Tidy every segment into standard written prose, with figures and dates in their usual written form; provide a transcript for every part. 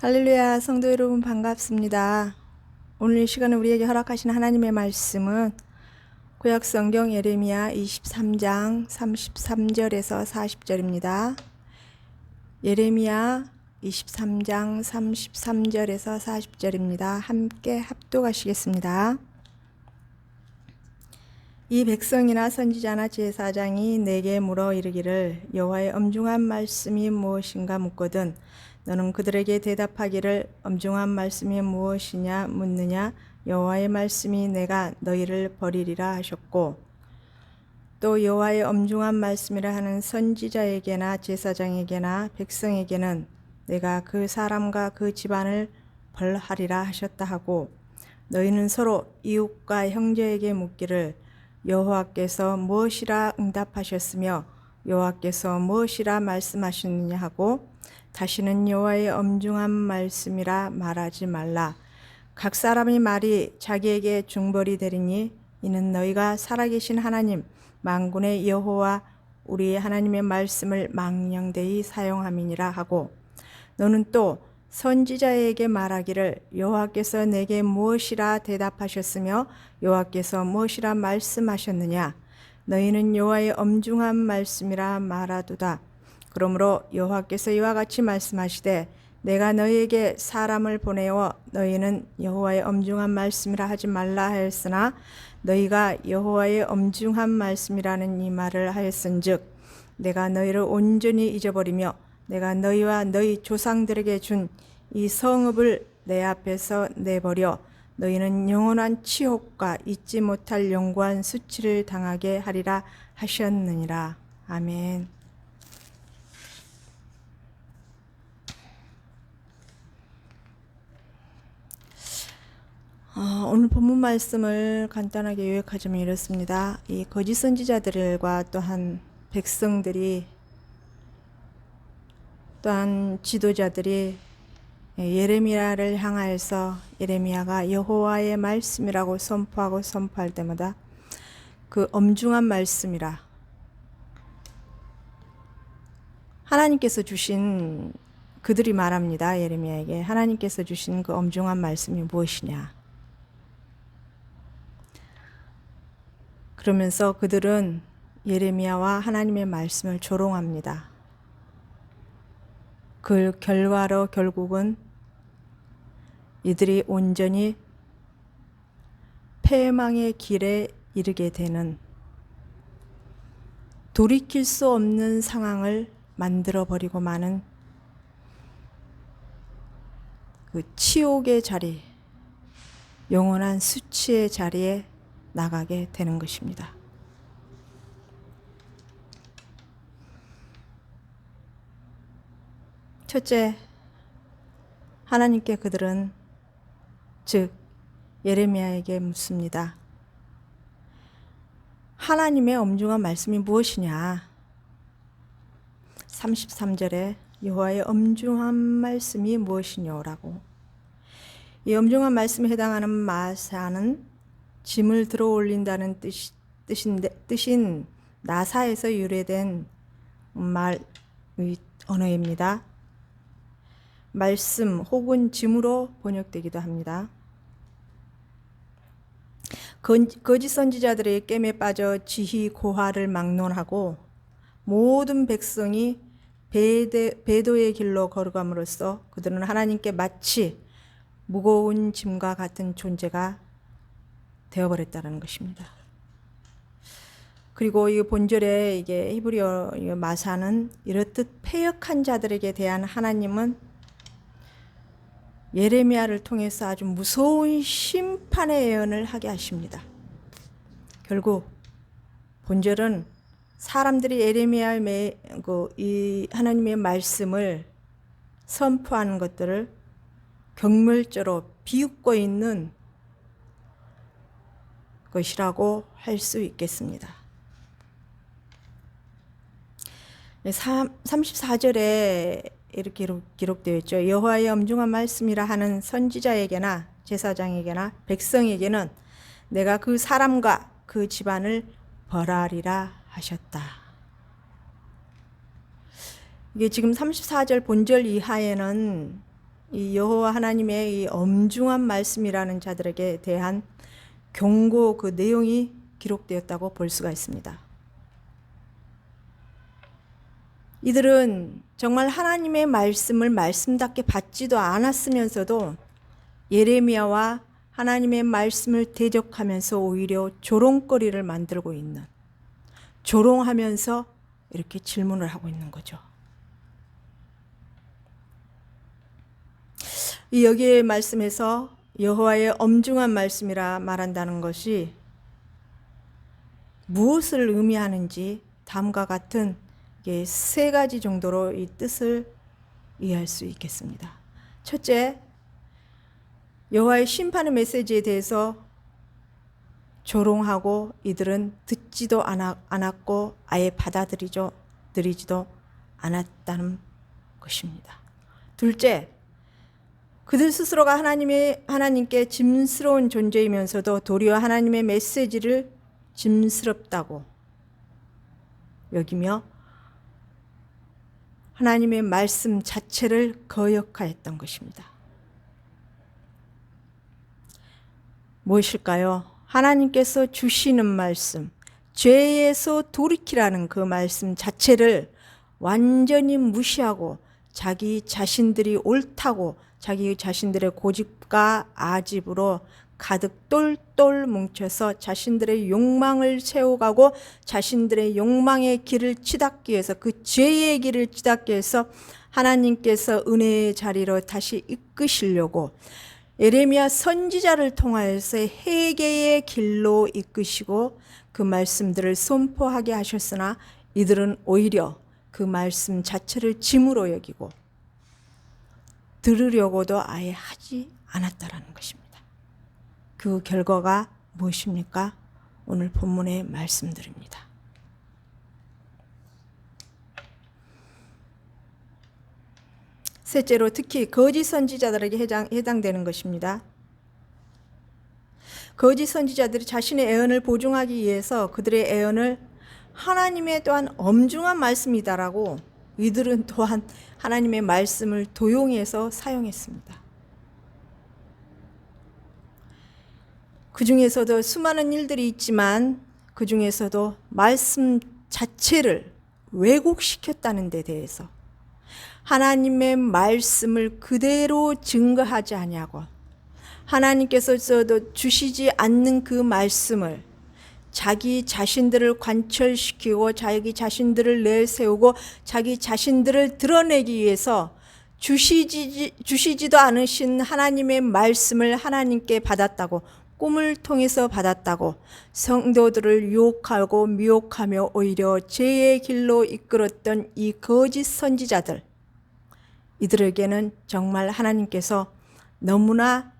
할렐루야, 성도 여러분 반갑습니다. 오늘 이 시간에 우리에게 허락하신 하나님의 말씀은 구약 성경 예레미야 23장 33절에서 40절입니다. 예레미야 23장 33절에서 40절입니다. 함께 합독하시겠습니다. 이 백성이나 선지자나 제사장이 내게 물어 이르기를 여호와의 엄중한 말씀이 무엇인가 묻거든 너는 그들에게 대답하기를 엄중한 말씀이 무엇이냐 묻느냐 여호와의 말씀이 내가 너희를 버리리라 하셨고 또 여호와의 엄중한 말씀이라 하는 선지자에게나 제사장에게나 백성에게는 내가 그 사람과 그 집안을 벌하리라 하셨다 하고 너희는 서로 이웃과 형제에게 묻기를 여호와께서 무엇이라 응답하셨으며 여호와께서 무엇이라 말씀하셨느냐 하고 다시는 여호와의 엄중한 말씀이라 말하지 말라. 각 사람의 말이 자기에게 중벌이 되리니 이는 너희가 살아계신 하나님 만군의 여호와 우리 하나님의 말씀을 망령되이 사용함이니라 하고 너는 또 선지자에게 말하기를 여호와께서 내게 무엇이라 대답하셨으며 여호와께서 무엇이라 말씀하셨느냐 너희는 여호와의 엄중한 말씀이라 말하도다. 그러므로 여호와께서 이와 같이 말씀하시되 내가 너희에게 사람을 보내어 너희는 여호와의 엄중한 말씀이라 하지 말라 하였으나 너희가 여호와의 엄중한 말씀이라는 이 말을 하였은즉 내가 너희를 온전히 잊어버리며 내가 너희와 너희 조상들에게 준 이 성읍을 내 앞에서 내버려 너희는 영원한 치욕과 잊지 못할 영구한 수치를 당하게 하리라 하셨느니라. 아멘. 오늘 본문 말씀을 간단하게 요약하자면 이렇습니다. 이 거짓 선지자들과 또한 백성들이 또한 지도자들이 예레미야를 향하여서 예레미야가 여호와의 말씀이라고 선포하고 선포할 때마다 그 엄중한 말씀이라 하나님께서 주신 그들이 말합니다. 예레미야에게 하나님께서 주신 그 엄중한 말씀이 무엇이냐 그러면서 그들은 예레미야와 하나님의 말씀을 조롱합니다. 그 결과로 결국은 이들이 온전히 패망의 길에 이르게 되는 돌이킬 수 없는 상황을 만들어버리고 마는 그 치욕의 자리, 영원한 수치의 자리에 나가게 되는 것입니다. 첫째, 하나님께 그들은 즉 예레미야에게 묻습니다. 하나님의 엄중한 말씀이 무엇이냐? 33절에 여호와의 엄중한 말씀이 무엇이냐라고. 이 엄중한 말씀에 해당하는 마사는 짐을 들어 올린다는 뜻인 나사에서 유래된 말의 언어입니다. 말씀 혹은 짐으로 번역되기도 합니다. 거짓 선지자들의 깸에 빠져 지희 고하를 막론하고 모든 백성이 배도의 길로 걸어감으로써 그들은 하나님께 마치 무거운 짐과 같은 존재가 되어버렸다는 것입니다. 그리고 이 본절에 이게 히브리어 마사는 이렇듯 패역한 자들에게 대한 하나님은 예레미야를 통해서 아주 무서운 심판의 예언을 하게 하십니다. 결국 본절은 사람들이 예레미야의 이 하나님의 말씀을 선포하는 것들을 경멸죄로 비웃고 있는 것이라고 할 수 있겠습니다. 34절에 이렇게 기록되어 있죠. 여호와의 엄중한 말씀이라 하는 선지자에게나 제사장에게나 백성에게는 내가 그 사람과 그 집안을 벌하리라 하셨다. 이게 지금 34절 본절 이하에는 이 여호와 하나님의 이 엄중한 말씀이라는 자들에게 대한 경고 그 내용이 기록되었다고 볼 수가 있습니다. 이들은 정말 하나님의 말씀을 말씀답게 받지도 않았으면서도 예레미야와 하나님의 말씀을 대적하면서 오히려 조롱거리를 만들고 있는, 조롱하면서 이렇게 질문을 하고 있는 거죠. 여기에 말씀에서 여호와의 엄중한 말씀이라 말한다는 것이 무엇을 의미하는지 다음과 같은 세 가지 정도로 이 뜻을 이해할 수 있겠습니다. 첫째, 여호와의 심판의 메시지에 대해서 조롱하고 이들은 듣지도 않았고 아예 받아들이지도 않았다는 것입니다. 둘째, 그들 스스로가 하나님께 짐스러운 존재이면서도 도리어 하나님의 메시지를 짐스럽다고 여기며 하나님의 말씀 자체를 거역하였던 것입니다. 무엇일까요? 하나님께서 주시는 말씀, 죄에서 돌이키라는 그 말씀 자체를 완전히 무시하고 자기 자신들이 옳다고 자기 자신들의 고집과 아집으로 가득 똘똘 뭉쳐서 자신들의 욕망을 채워가고 자신들의 욕망의 길을 치닫기 위해서, 그 죄의 길을 치닫기 위해서 하나님께서 은혜의 자리로 다시 이끄시려고 예레미야 선지자를 통하여서 회개의 길로 이끄시고 그 말씀들을 선포하게 하셨으나 이들은 오히려 그 말씀 자체를 짐으로 여기고 들으려고도 아예 하지 않았다라는 것입니다. 그 결과가 무엇입니까? 오늘 본문의 말씀들입니다. 셋째로 특히 거짓 선지자들에게 해당되는 것입니다. 거짓 선지자들이 자신의 애언을 보증하기 위해서 그들의 애언을 하나님의 또한 엄중한 말씀이다라고 이들은 또한 하나님의 말씀을 도용해서 사용했습니다. 그 중에서도 수많은 일들이 있지만 그 중에서도 말씀 자체를 왜곡시켰다는 데 대해서 하나님의 말씀을 그대로 증거하지 아니하고 하나님께서도 주시지 않는 그 말씀을 자기 자신들을 관철시키고 자기 자신들을 내세우고 자기 자신들을 드러내기 위해서 주시지도 않으신 하나님의 말씀을 하나님께 받았다고, 꿈을 통해서 받았다고 성도들을 유혹하고 미혹하며 오히려 죄의 길로 이끌었던 이 거짓 선지자들, 이들에게는 정말 하나님께서 너무나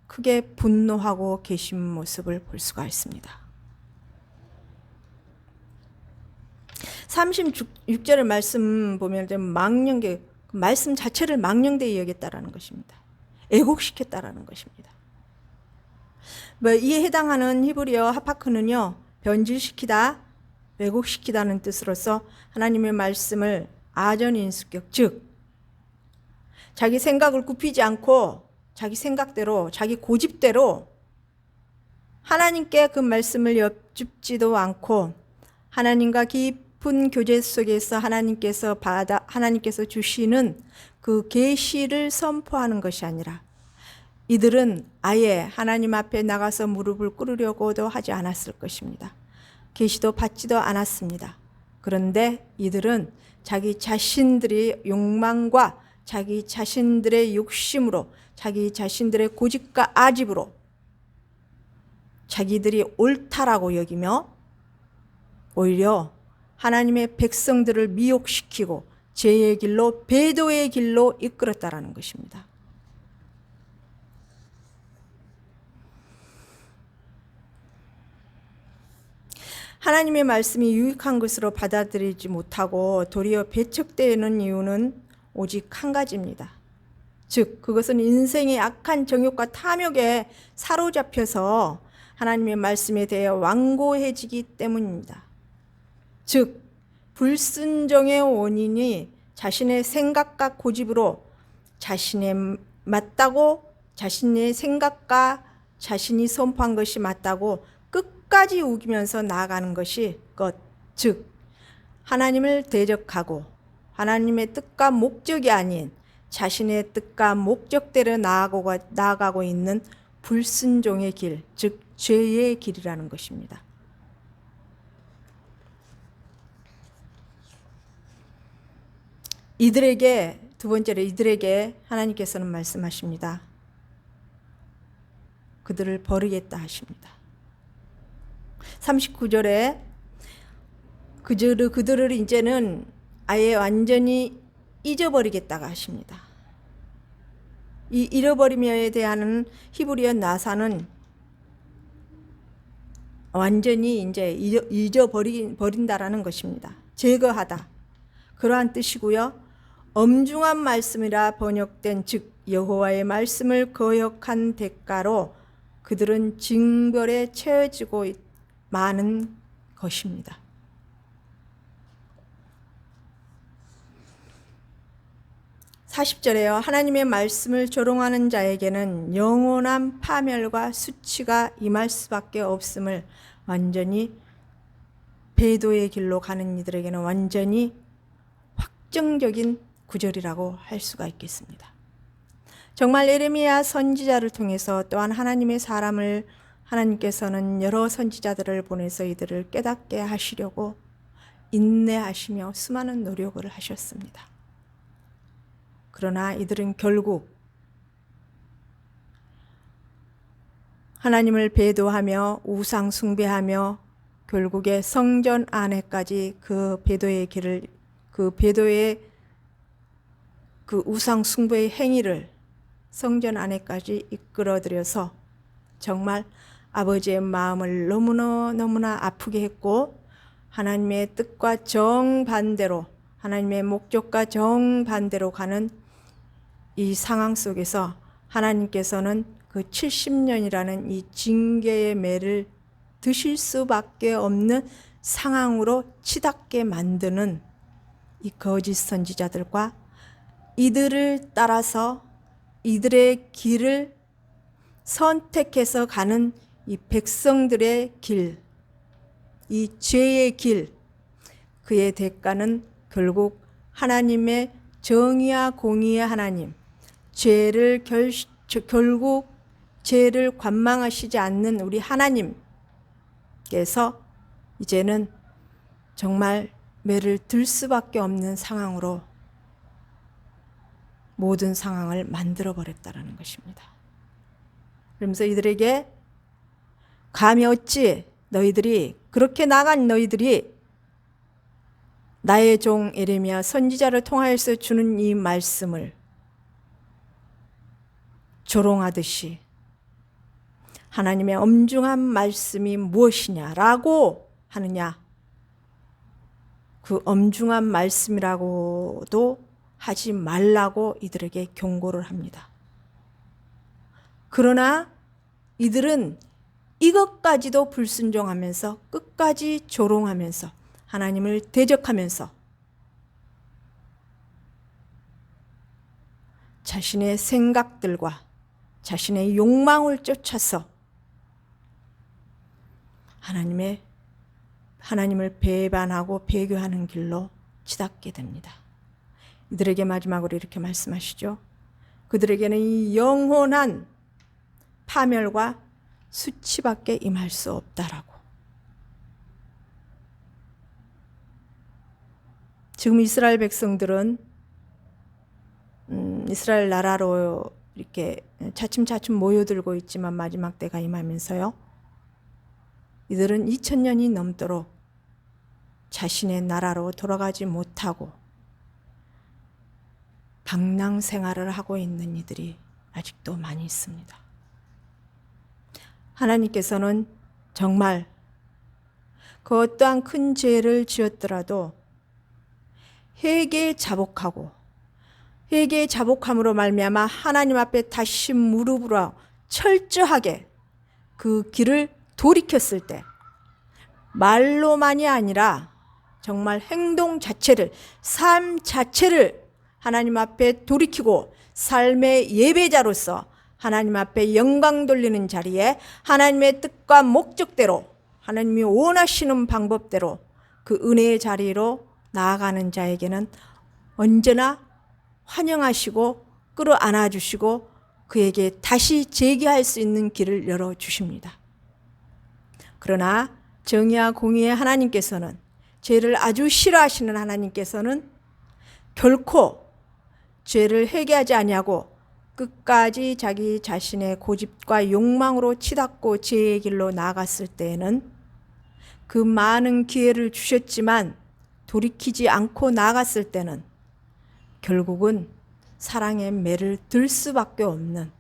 크게 분노하고 계신 모습을 볼 수가 있습니다. 36절의 말씀 보면 망령되, 말씀 자체를 망령되이 여겼다라는 것입니다. 애곡시켰다라는 것입니다. 이에 해당하는 히브리어 하파크는요, 변질시키다, 왜곡시키다는 뜻으로서 하나님의 말씀을 아전인수격, 즉 자기 생각을 굽히지 않고 자기 생각대로, 자기 고집대로 하나님께 그 말씀을 엿줍지도 않고 하나님과 깊은 교제 속에서 하나님께서 주시는 그 계시를 선포하는 것이 아니라 이들은 아예 하나님 앞에 나가서 무릎을 꿇으려고도 하지 않았을 것입니다. 계시도 받지도 않았습니다. 그런데 이들은 자기 자신들의 욕망과 자기 자신들의 욕심으로, 자기 자신들의 고집과 아집으로 자기들이 옳다라고 여기며 오히려 하나님의 백성들을 미혹시키고 죄의 길로, 배도의 길로 이끌었다라는 것입니다. 하나님의 말씀이 유익한 것으로 받아들이지 못하고 도리어 배척되는 이유는 오직 한 가지입니다. 즉 그것은 인생의 악한 정욕과 탐욕에 사로잡혀서 하나님의 말씀에 대해 완고해지기 때문입니다. 즉 불순종의 원인이 자신의 생각과 고집으로 자신의 맞다고, 자신의 생각과 자신이 선포한 것이 맞다고 끝까지 우기면서 나아가는 것이 즉 하나님을 대적하고 하나님의 뜻과 목적이 아닌 자신의 뜻과 목적대로 나아가고 있는 불순종의 길, 즉 죄의 길이라는 것입니다. 두 번째로 이들에게 하나님께서는 말씀하십니다. 그들을 버리겠다 하십니다. 39절에 그들을 이제는 아예 완전히 잊어버리겠다가 하십니다. 이 잃어버림에 대한 히브리어 나사는 완전히 이제 잊어버린다라는 것입니다. 제거하다. 그러한 뜻이고요. 엄중한 말씀이라 번역된 즉 여호와의 말씀을 거역한 대가로 그들은 징벌에 처해지고 마는 것입니다. (40절에요) 하나님의 말씀을 조롱하는 자에게는 영원한 파멸과 수치가 임할 수밖에 없음을 완전히 배도의 길로 가는 이들에게는 완전히 확정적인 구절이라고 할 수가 있겠습니다. 정말 예레미야 선지자를 통해서 또한 하나님의 사람을 하나님께서는 여러 선지자들을 보내서 이들을 깨닫게 하시려고 인내하시며 수많은 노력을 하셨습니다. 그러나 이들은 결국 하나님을 배도하며 우상 숭배하며 결국에 성전 안에까지 그 우상 숭배의 행위를 성전 안에까지 이끌어들여서 정말 아버지의 마음을 너무나 아프게 했고 하나님의 뜻과 정반대로 하나님의 목적과 정반대로 가는 이 상황 속에서 하나님께서는 그 70년이라는 이 징계의 매를 드실 수밖에 없는 상황으로 치닫게 만드는 이 거짓 선지자들과 이들을 따라서 이들의 길을 선택해서 가는 이 백성들의 길, 이 죄의 길, 그의 대가는 결국 하나님의 정의와 공의의 하나님, 결국 죄를 관망하시지 않는 우리 하나님께서 이제는 정말 매를 들 수밖에 없는 상황으로 모든 상황을 만들어 버렸다는 것입니다. 그러면서 이들에게 감히 어찌 너희들이 그렇게 나간 너희들이 나의 종 예레미야 선지자를 통하여서 주는 이 말씀을 조롱하듯이 하나님의 엄중한 말씀이 무엇이냐라고 하느냐. 그 엄중한 말씀이라고도 하지 말라고 이들에게 경고를 합니다. 그러나 이들은 이것까지도 불순종하면서 끝까지 조롱하면서 하나님을 대적하면서 자신의 생각들과 자신의 욕망을 쫓아서 하나님을 배반하고 배교하는 길로 치닫게 됩니다. 이들에게 마지막으로 이렇게 말씀하시죠. 그들에게는 이 영원한 파멸과 수치밖에 임할 수 없다라고. 지금 이스라엘 백성들은 이스라엘 나라로 이렇게 차츰차츰 모여들고 있지만 마지막 때가 임하면서요. 이들은 2000년이 넘도록 자신의 나라로 돌아가지 못하고 방랑 생활을 하고 있는 이들이 아직도 많이 있습니다. 하나님께서는 정말 그 어떠한 큰 죄를 지었더라도 회개에 자복함으로 말미암아 하나님 앞에 다시 무릎으로 철저하게 그 길을 돌이켰을 때 말로만이 아니라 정말 행동 자체를, 삶 자체를 하나님 앞에 돌이키고 삶의 예배자로서 하나님 앞에 영광 돌리는 자리에 하나님의 뜻과 목적대로 하나님이 원하시는 방법대로 그 은혜의 자리로 나아가는 자에게는 언제나 환영하시고 끌어안아 주시고 그에게 다시 재기할 수 있는 길을 열어주십니다. 그러나 정의와 공의의 하나님께서는, 죄를 아주 싫어하시는 하나님께서는 결코 죄를 회개하지 아니하고 끝까지 자기 자신의 고집과 욕망으로 치닫고 죄의 길로 나아갔을 때에는 그 많은 기회를 주셨지만 돌이키지 않고 나아갔을 때는 결국은 사랑의 매를 들 수밖에 없는,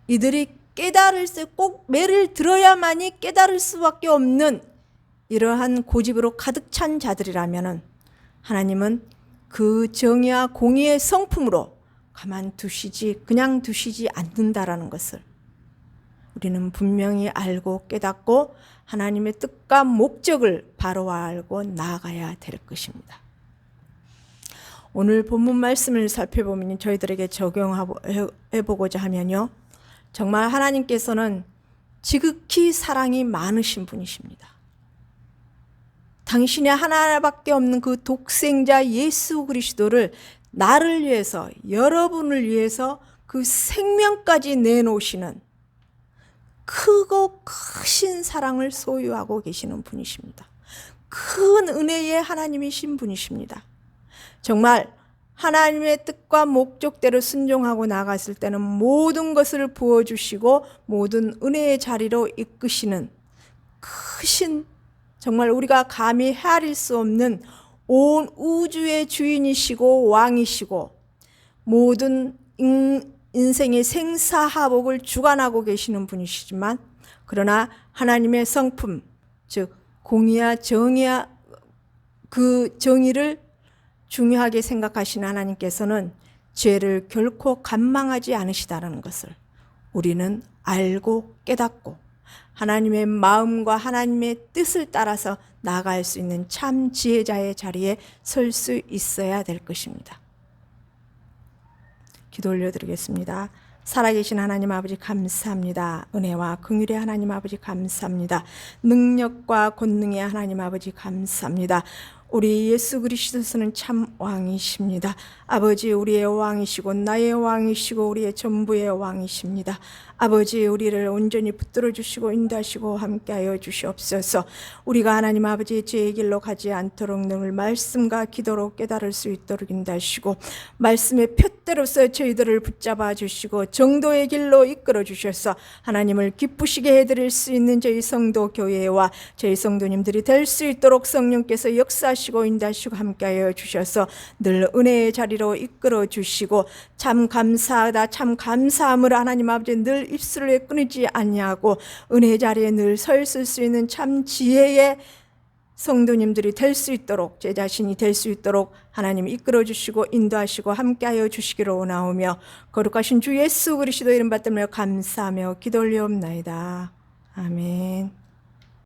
이들이 깨달을 수, 꼭 매를 들어야만이 깨달을 수밖에 없는 이러한 고집으로 가득 찬 자들이라면 하나님은 그 정의와 공의의 성품으로 그냥 두시지 않는다라는 것을 우리는 분명히 알고 깨닫고 하나님의 뜻과 목적을 바로 알고 나아가야 될 것입니다. 오늘 본문 말씀을 살펴보면 저희들에게 적용해보고자 하면요, 정말 하나님께서는 지극히 사랑이 많으신 분이십니다. 당신의 하나밖에 없는 그 독생자 예수 그리스도를 나를 위해서, 여러분을 위해서 그 생명까지 내놓으시는 크고 크신 사랑을 소유하고 계시는 분이십니다. 큰 은혜의 하나님이신 분이십니다. 정말 하나님의 뜻과 목적대로 순종하고 나갔을 때는 모든 것을 부어주시고 모든 은혜의 자리로 이끄시는 크신, 정말 우리가 감히 헤아릴 수 없는 온 우주의 주인이시고 왕이시고 모든 인생의 생사하복을 주관하고 계시는 분이시지만, 그러나 하나님의 성품, 즉 공의와 정의와 그 정의를 중요하게 생각하시는 하나님께서는 죄를 결코 간망하지 않으시다라는 것을 우리는 알고 깨닫고 하나님의 마음과 하나님의 뜻을 따라서 나아갈 수 있는 참 지혜자의 자리에 설 수 있어야 될 것입니다. 기도 올려드리겠습니다. 살아계신 하나님 아버지 감사합니다. 은혜와 긍휼의 하나님 아버지 감사합니다. 능력과 권능의 하나님 아버지 감사합니다. 우리 예수 그리스도는 참 왕이십니다. 아버지, 우리의 왕이시고 나의 왕이시고 우리의 전부의 왕이십니다. 아버지, 우리를 온전히 붙들어 주시고 인도하시고 함께하여 주시옵소서. 우리가 하나님 아버지의 죄의 길로 가지 않도록 늘 말씀과 기도로 깨달을 수 있도록 인도하시고 말씀의 표대로서 저희들을 붙잡아 주시고 정도의 길로 이끌어 주셔서 하나님을 기쁘시게 해드릴 수 있는 저희 성도 교회와 저희 성도님들이 될 수 있도록 성령께서 역사하시고 인도하시고 함께하여 주셔서 늘 은혜의 자리로 이끌어 주시고 참 감사하다, 참 감사함을 하나님 아버지 늘 입술을 끊이지 아니하고 은혜 자리에 늘 서 있을 수 있는 참 지혜의 성도님들이 될 수 있도록, 제 자신이 될 수 있도록 하나님 이끌어 주시고 인도하시고 함께하여 주시기로 원하오며 거룩하신 주 예수 그리스도 이름 받들며 감사하며 기도 올리옵나이다. 아멘.